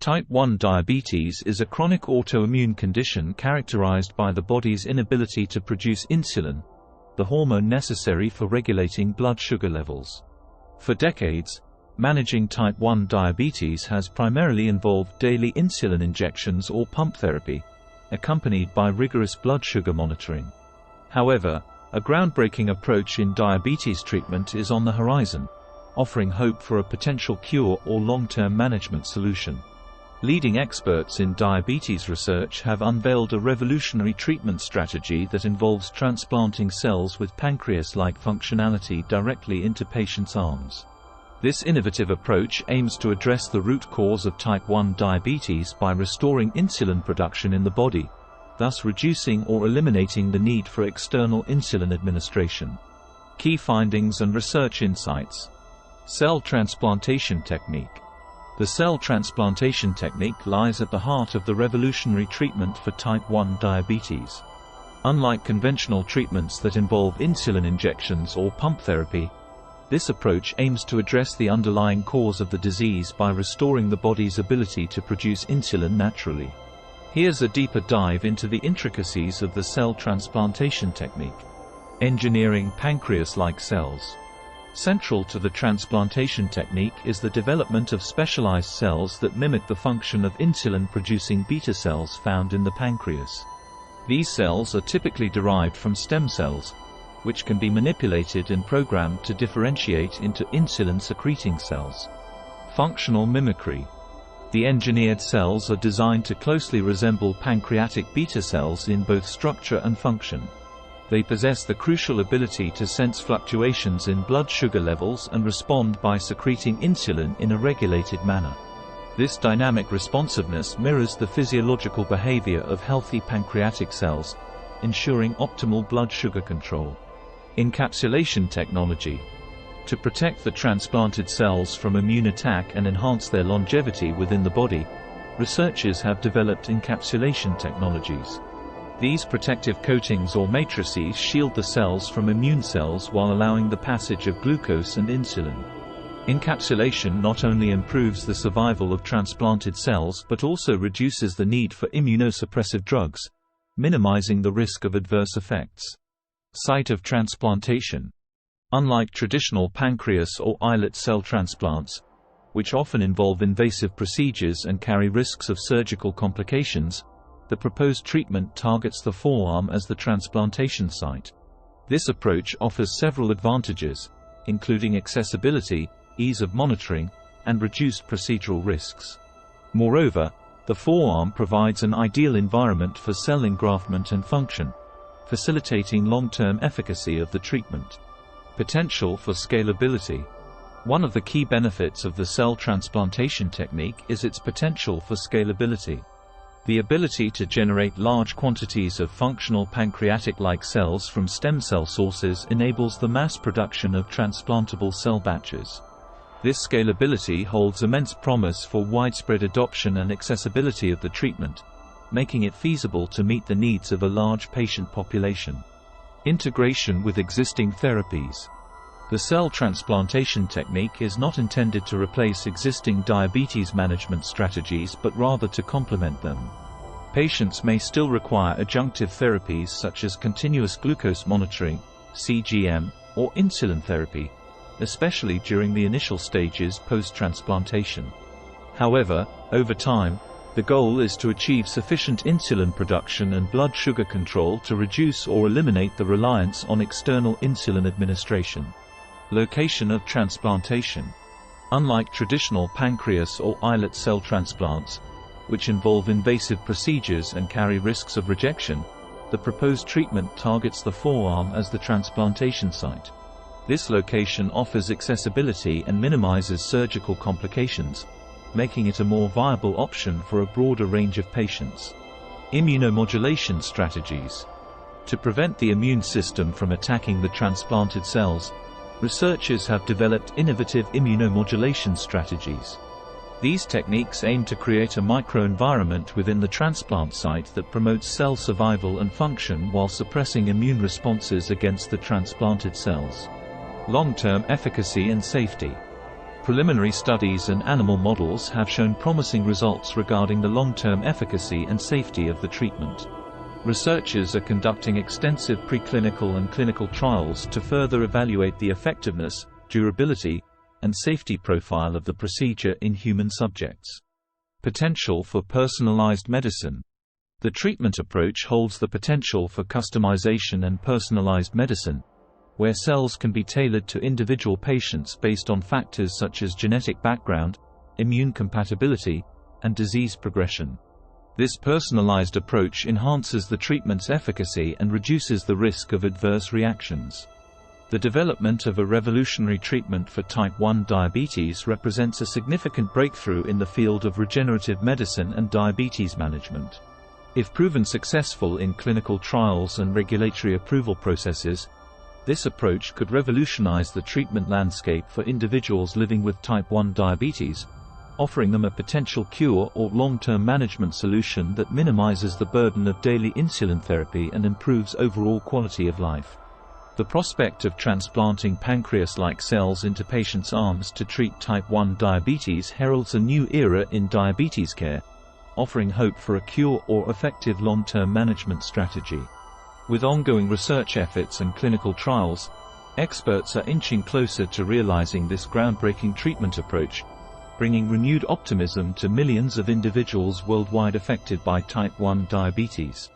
Type 1 diabetes is a chronic autoimmune condition characterized by the body's inability to produce insulin, the hormone necessary for regulating blood sugar levels. For decades, managing type 1 diabetes has primarily involved daily insulin injections or pump therapy, accompanied by rigorous blood sugar monitoring. However, a groundbreaking approach in diabetes treatment is on the horizon, offering hope for a potential cure or long-term management solution. Leading experts in diabetes research have unveiled a revolutionary treatment strategy that involves transplanting cells with pancreas-like functionality directly into patients' arms. This innovative approach aims to address the root cause of type 1 diabetes by restoring insulin production in the body, thus reducing or eliminating the need for external insulin administration. Key findings and research insights. Cell transplantation technique. The cell transplantation technique lies at the heart of the revolutionary treatment for type 1 diabetes. Unlike conventional treatments that involve insulin injections or pump therapy, this approach aims to address the underlying cause of the disease by restoring the body's ability to produce insulin naturally. Here's a deeper dive into the intricacies of the cell transplantation technique. Engineering pancreas-like cells. Central to the transplantation technique is the development of specialized cells that mimic the function of insulin-producing beta cells found in the pancreas. These cells are typically derived from stem cells, which can be manipulated and programmed to differentiate into insulin-secreting cells. Functional mimicry. The engineered cells are designed to closely resemble pancreatic beta cells in both structure and function. They possess the crucial ability to sense fluctuations in blood sugar levels and respond by secreting insulin in a regulated manner. This dynamic responsiveness mirrors the physiological behavior of healthy pancreatic cells, ensuring optimal blood sugar control. Encapsulation technology. To protect the transplanted cells from immune attack and enhance their longevity within the body, researchers have developed encapsulation technologies. These protective coatings or matrices shield the cells from immune cells while allowing the passage of glucose and insulin. Encapsulation not only improves the survival of transplanted cells but also reduces the need for immunosuppressive drugs, minimizing the risk of adverse effects. Site of transplantation. Unlike traditional pancreas or islet cell transplants, which often involve invasive procedures and carry risks of surgical complications, the proposed treatment targets the forearm as the transplantation site. This approach offers several advantages, including accessibility, ease of monitoring, and reduced procedural risks. Moreover, the forearm provides an ideal environment for cell engraftment and function, facilitating long-term efficacy of the treatment. Potential for scalability. One of the key benefits of the cell transplantation technique is its potential for scalability. The ability to generate large quantities of functional pancreatic-like cells from stem cell sources enables the mass production of transplantable cell batches. This scalability holds immense promise for widespread adoption and accessibility of the treatment, making it feasible to meet the needs of a large patient population. Integration with existing therapies. The cell transplantation technique is not intended to replace existing diabetes management strategies but rather to complement them. Patients may still require adjunctive therapies such as continuous glucose monitoring, CGM, or insulin therapy, especially during the initial stages post-transplantation. However, over time, the goal is to achieve sufficient insulin production and blood sugar control to reduce or eliminate the reliance on external insulin administration. Location of transplantation. Unlike traditional pancreas or islet cell transplants, which involve invasive procedures and carry risks of rejection, the proposed treatment targets the forearm as the transplantation site. This location offers accessibility and minimizes surgical complications, making it a more viable option for a broader range of patients. Immunomodulation strategies. To prevent the immune system from attacking the transplanted cells, researchers have developed innovative immunomodulation strategies. These techniques aim to create a microenvironment within the transplant site that promotes cell survival and function while suppressing immune responses against the transplanted cells. Long-term efficacy and safety. Preliminary studies and animal models have shown promising results regarding the long-term efficacy and safety of the treatment. Researchers are conducting extensive preclinical and clinical trials to further evaluate the effectiveness, durability, and safety profile of the procedure in human subjects. Potential for personalized medicine. The treatment approach holds the potential for customization and personalized medicine, where cells can be tailored to individual patients based on factors such as genetic background, immune compatibility, and disease progression. This personalized approach enhances the treatment's efficacy and reduces the risk of adverse reactions. The development of a revolutionary treatment for type 1 diabetes represents a significant breakthrough in the field of regenerative medicine and diabetes management. If proven successful in clinical trials and regulatory approval processes, this approach could revolutionize the treatment landscape for individuals living with type 1 diabetes, offering them a potential cure or long-term management solution that minimizes the burden of daily insulin therapy and improves overall quality of life. The prospect of transplanting pancreas-like cells into patients' arms to treat type 1 diabetes heralds a new era in diabetes care, offering hope for a cure or effective long-term management strategy. With ongoing research efforts and clinical trials, experts are inching closer to realizing this groundbreaking treatment approach, bringing renewed optimism to millions of individuals worldwide affected by type 1 diabetes.